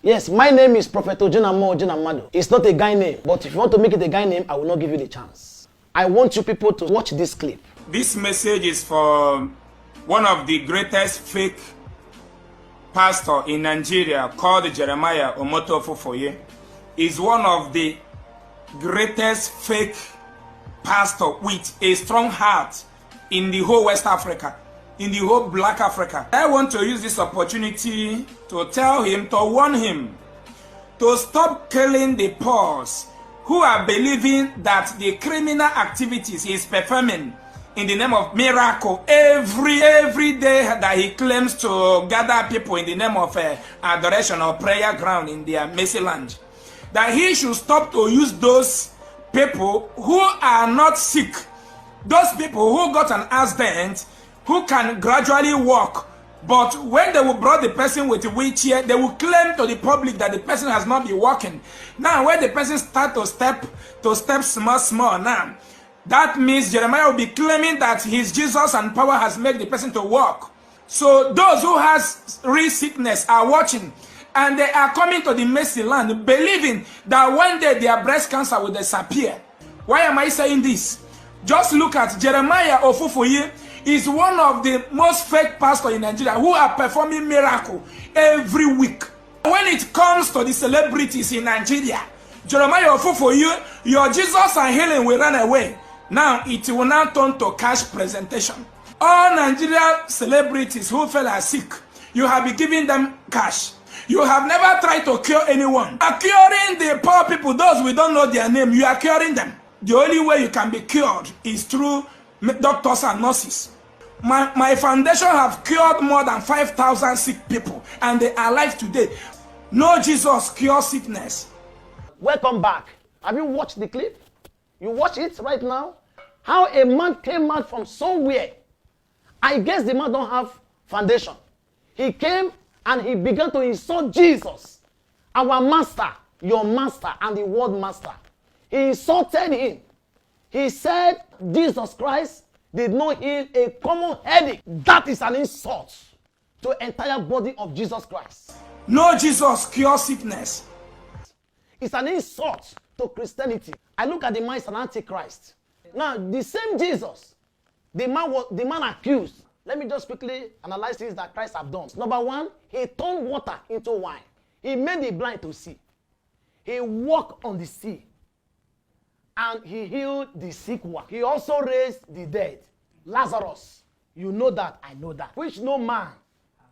Yes, my name is Prophet Ojenamo Ojenamado. It's not a guy name, but if you want to make it a guy name, I will not give you the chance. I want you people to watch this clip. This message is for one of the greatest fake pastor in Nigeria called Jeremiah Omotofofoye. Is one of the greatest fake pastor with a strong heart in the whole West Africa, in the whole Black Africa. I want to use this opportunity to tell him, to warn him, to stop killing the poor who are believing that the criminal activities he is performing in the name of miracle every day that he claims to gather people in the name of adoration or prayer ground in their mercy land. That he should stop to use those people who are not sick, those people who got an accident, who can gradually walk, but when they will bring the person with a wheelchair, they will claim to the public that the person has not been walking. Now, when the person start to step small now, that means Jeremiah will be claiming that his Jesus and power has made the person to walk. So those who has real sickness are watching, and they are coming to the mercy land, believing that one day their breast cancer will disappear. Why am I saying this? Just look at Jeremiah Ofofoye. Is one of the most fake pastors in Nigeria who are performing miracle every week. When it comes to the celebrities in Nigeria, Jeremiah Ofofoye, your Jesus and healing will run away. Now it will now turn to cash presentation. All Nigerian celebrities who fell are sick, you have been giving them cash. You have never tried to cure anyone. You are curing the poor people, those we don't know their name, you are curing them. The only way you can be cured is through doctors and nurses. My foundation have cured more than 5,000 sick people, and they are alive today. No Jesus cure sickness. Welcome back. Have you watched the clip? You watch it right now? How a man came out from somewhere. I guess the man don't have foundation. He came and he began to insult Jesus, our master, your master, and the world master. He insulted him. He said Jesus Christ did not heal a common headache. That is an insult to the entire body of Jesus Christ. No Jesus cure sickness. It's an insult to Christianity. I look at the man as an antichrist. Now, the same Jesus, the man accused. Let me just quickly analyze things that Christ have done. Number one, he turned water into wine. He made the blind to see. He walked on the sea. And he healed the sick one. He also raised the dead. Lazarus, you know that, I know that, which no man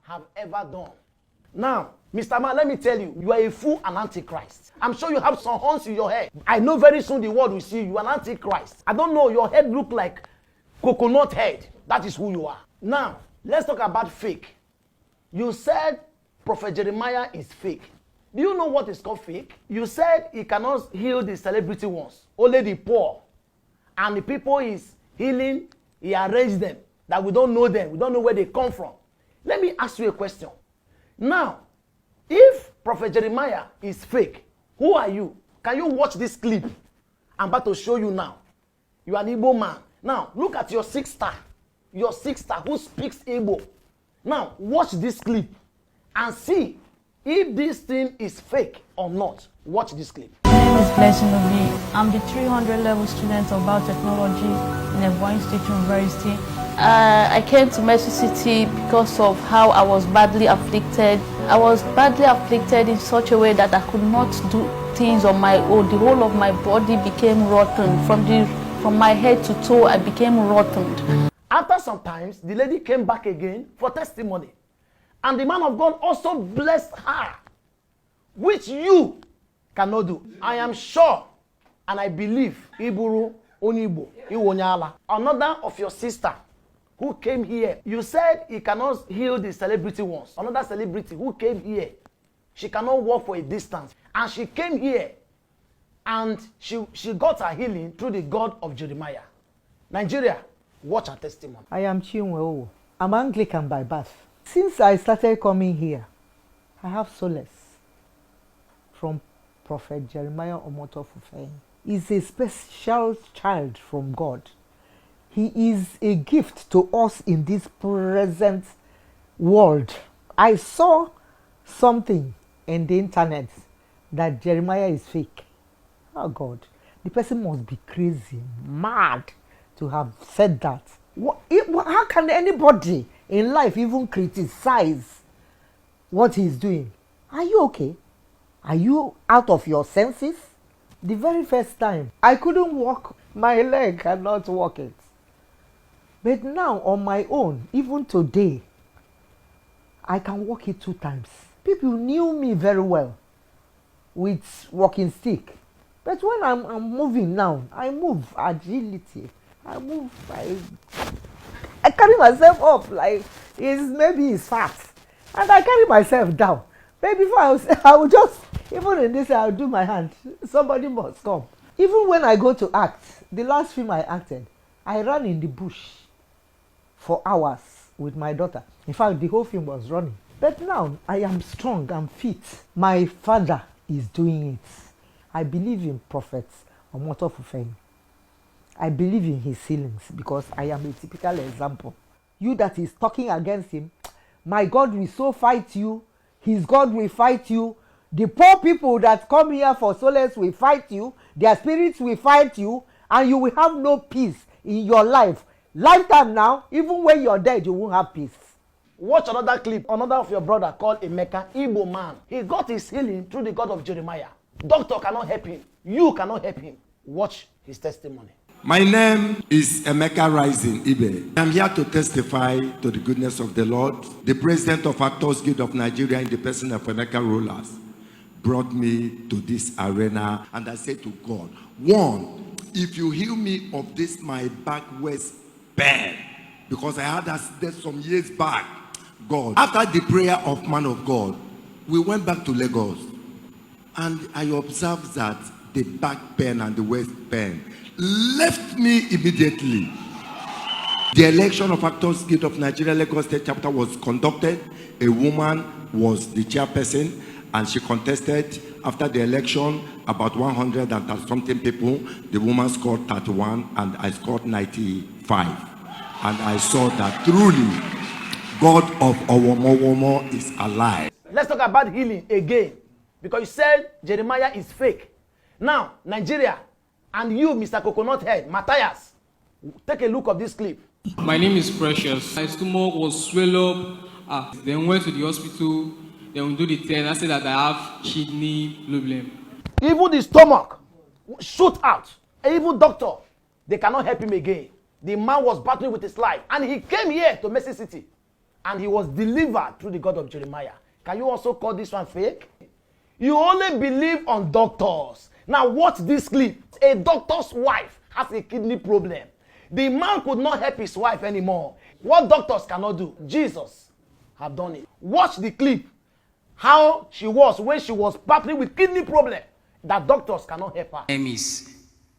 have ever done. Now, Mr. Man, let me tell you, you are a fool and antichrist. I'm sure you have some horns in your head. I know very soon the world will see you, an antichrist. I don't know, your head look like coconut head. That is who you are. Now, let's talk about fake. You said Prophet Jeremiah is fake. Do you know what is called fake? You said he cannot heal the celebrity ones, only the poor. And the people he's healing, he arranged them, that we don't know them, we don't know where they come from. Let me ask you a question. Now, if Prophet Jeremiah is fake, who are you? Can you watch this clip? I'm about to show you now. You are an Igbo man. Now, look at your sister who speaks Igbo. Now, watch this clip and see if this thing is fake or not. Watch this clip. My name is Blessing Obi. I'm the 300 level student of biotechnology in Ebonyi State University. I came to Mercy City because of how I was badly afflicted. I was badly afflicted in such a way that I could not do things on my own. The whole of my body became rotten. From my head to toe, I became rotten. After some time, the lady came back again for testimony. And the man of God also blessed her, which you cannot do. I am sure and I believe Iburu Onibo Iwonyala, another of your sister who came here. You said he cannot heal the celebrity ones. Another celebrity who came here, she cannot walk for a distance. And she came here and she got her healing through the God of Jeremiah. Nigeria, watch her testimony. I am Chiwen. I'm Anglican by birth. Since I started coming here, I have solace from Prophet Jeremiah Omotofofoye. He's a special child from God. He is a gift to us in this present world. I saw something in the internet that Jeremiah is fake. Oh God, the person must be crazy, mad to have said that. How can anybody in life even criticize what he's doing? Are you okay? Are you out of your senses? The very first time, I couldn't walk, my leg cannot walk it. But now on my own, even today, I can walk it 2 times. People knew me very well with walking stick. But when I'm moving now, I move agility. I carry myself up like maybe it's fat. And I carry myself down. But before I will just, even in this, I'll do my hand. Somebody must come. Even when I go to act, the last film I acted, I ran in the bush for hours with my daughter. In fact, the whole film was running. But now I am strong, I'm fit. My father is doing it. I believe in Prophet Omoto Fufeyin. I believe in his healings because I am a typical example. You that is talking against him, my God will so fight you. His God will fight you. The poor people that come here for solace will fight you. Their spirits will fight you. And you will have no peace in your life. Lifetime now, even when you're dead, you won't have peace. Watch another clip, another of your brother called Emeka, Igbo man. He got his healing through the God of Jeremiah. Doctor cannot help him. You cannot help him. Watch his testimony. My name is Emeka Rising Ibe. I'm here to testify to the goodness of the Lord. The president of Actors Guild of Nigeria in the person of Emeka Rollers brought me to this arena, and I said to God, one, if you heal me of this my back waist pain, because I had that some years back, God. After the prayer of man of God, we went back to Lagos, and I observed that the back pain and the waist pain left me immediately. The election of Actors Guild of Nigeria Lagos State chapter was conducted. A woman was the chairperson, and she contested. After the election, about 100 and something people, the woman scored 31 and I scored 95. And I saw that truly God of Owomo is alive. Let's talk about healing again, because you said Jeremiah is fake. Now, Nigeria, and you, Mr. Coconut Head, Matthias, take a look of this clip. My name is Precious. My stomach was swelled up. Then went to the hospital. Then we do the test. I said that I have kidney problem. Even the stomach shoot out. Even doctor, they cannot help him again. The man was battling with his life, and he came here to Mercy City, and he was delivered through the God of Jeremiah. Can you also call this one fake? You only believe on doctors. Now watch this clip. A doctor's wife has a kidney problem. The man could not help his wife anymore. What doctors cannot do, Jesus have done it. Watch the clip. How she was when she was battling with kidney problem that doctors cannot help her. My name is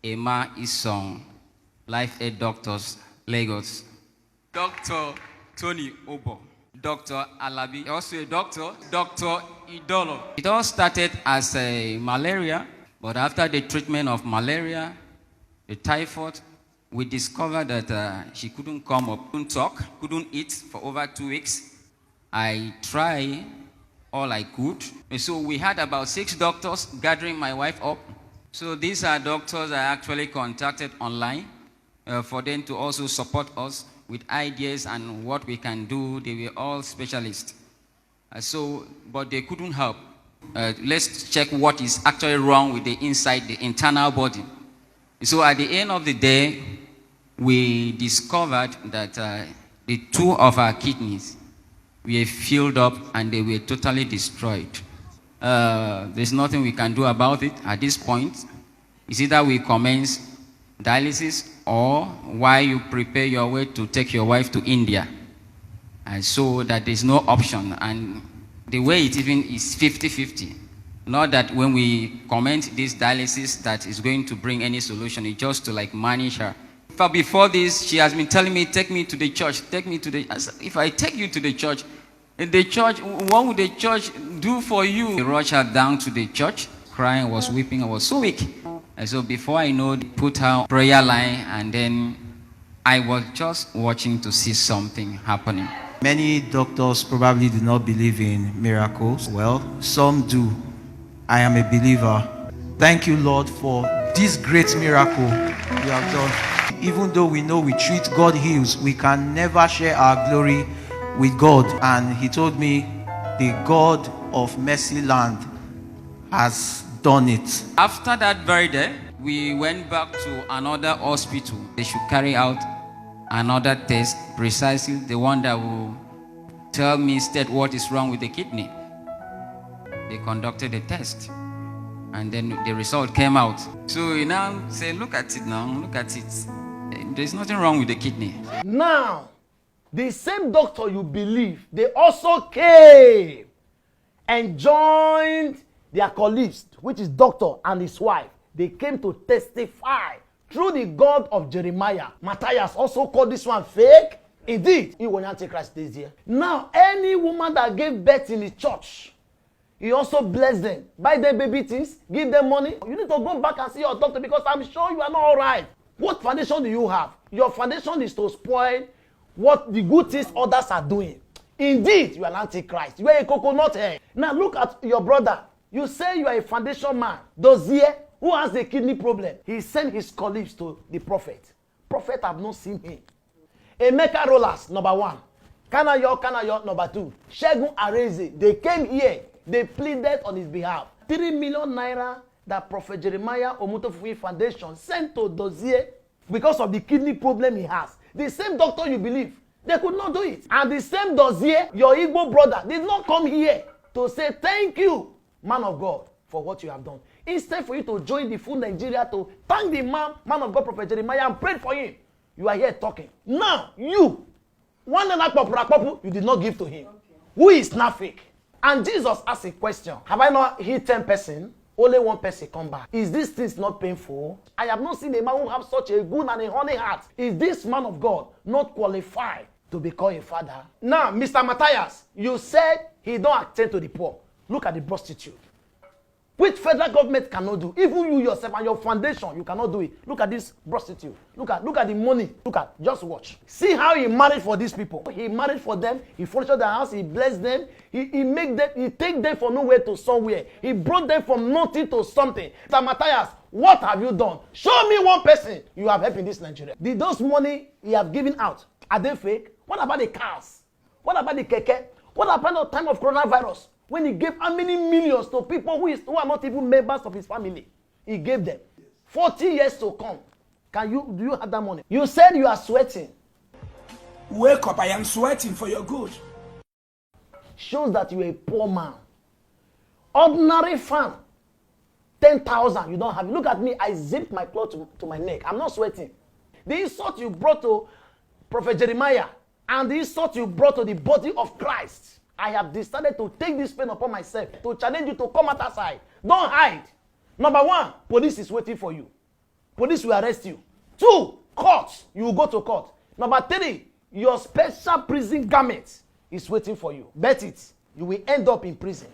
Emma Isong, Life Aid Doctors, Lagos. Dr. Tony Obo, Dr. Alabi, also a doctor, Dr. Idolo. It all started as a malaria, but after the treatment of malaria, the typhoid, we discovered that she couldn't come up, couldn't talk, couldn't eat for over 2 weeks. I tried all I could. And so we had about 6 doctors gathering my wife up. So these are doctors I actually contacted online for them to also support us with ideas and what we can do. They were all specialists. But they couldn't help. Let's check what is actually wrong with the inside, the internal body. So at the end of the day, we discovered that the 2 of our kidneys were filled up and they were totally destroyed. There's nothing we can do about it at this point. It's either we commence dialysis or while you prepare your way to take your wife to India. And so that there's no option. And the way it even is 50-50. Not that when we comment this dialysis that is going to bring any solution. It's just to like manage her. But before this, she has been telling me, take me to the church, take me to the... I said, if I take you to the church, what would the church do for you? They rushed her down to the church, crying, was weeping, I was so weak. And so before I know, they put her on prayer line, and then I was just watching to see something happening. Many doctors probably do not believe in miracles. Well, some do. I am a believer. Thank you, Lord, for this great miracle you have done. Even though we know we treat God heals, we can never share our glory with God. And he told me, the God of Mercy Land has done it. After that very day, we went back to another hospital. They should carry out another test, precisely the one that will tell me instead what is wrong with the kidney. They conducted a test, and then the result came out. So you now say, look at it now, look at it. There's nothing wrong with the kidney. Now, the same doctor you believe, they also came and joined their colleagues, which is doctor and his wife. They came to testify through the God of Jeremiah. Matthias also called this one fake. Indeed, he was Antichrist this year. Now, any woman that gave birth in the church, he also blessed them. Buy them baby things, give them money. You need to go back and see your doctor because I'm sure you are not all right. What foundation do you have? Your foundation is to spoil what the good things others are doing. Indeed, you are an antichrist. You are a coconut head. Now look at your brother. You say you are a foundation man. Dozier, who has a kidney problem, he sent his colleagues to the prophet. Prophet have not seen him. Emeka Rollers, number 1. Kanayo, number 2. Shegun Areze, they came here. They pleaded on his behalf. 3 million naira that Prophet Jeremiah Omotofuyi Foundation sent to Dozier because of the kidney problem he has. The same doctor you believe, they could not do it. And the same Dozier, your Igbo brother, did not come here to say thank you, man of God, for what you have done. Instead for you to join the full Nigeria to thank the man of God, Prophet Jeremiah, and pray for him, you are here talking. Now, you, you did not give to him. Okay. Who is not fake? And Jesus asked a question. Have I not hit 10 person? Only 1 person come back. Is this thing not painful? I have not seen a man who have such a good and a honey heart. Is this man of God not qualified to be called a father? Now, Mr. Matthias, you said he don't attend to the poor. Look at the prostitute. Which federal government cannot do. Even you yourself and your foundation, you cannot do it. Look at this prostitute. Look at the money. Just watch. See how he married for these people. He married for them. He furnished their house. He blessed them. He take them from nowhere to somewhere. He brought them from nothing to something. Mr. Matthias, what have you done? Show me 1 person you have helped in this Nigeria. Did those money he have given out, are they fake? What about the cars? What about the keke? What about the time of coronavirus? When he gave how many millions to people who are not even members of his family? He gave them 40 years to come. Do you have that money? You said you are sweating. Wake up, I am sweating for your good. Shows that you are a poor man. Ordinary fan, 10,000, you don't have it. Look at me, I zipped my clothes to my neck. I'm not sweating. The insult you brought to Prophet Jeremiah and the insult you brought to the body of Christ, I have decided to take this pain upon myself, to challenge you to come out outside. Don't hide. Number 1, police is waiting for you. Police will arrest you. 2, court. You will go to court. Number 3, your special prison garment is waiting for you. Bet it. You will end up in prison.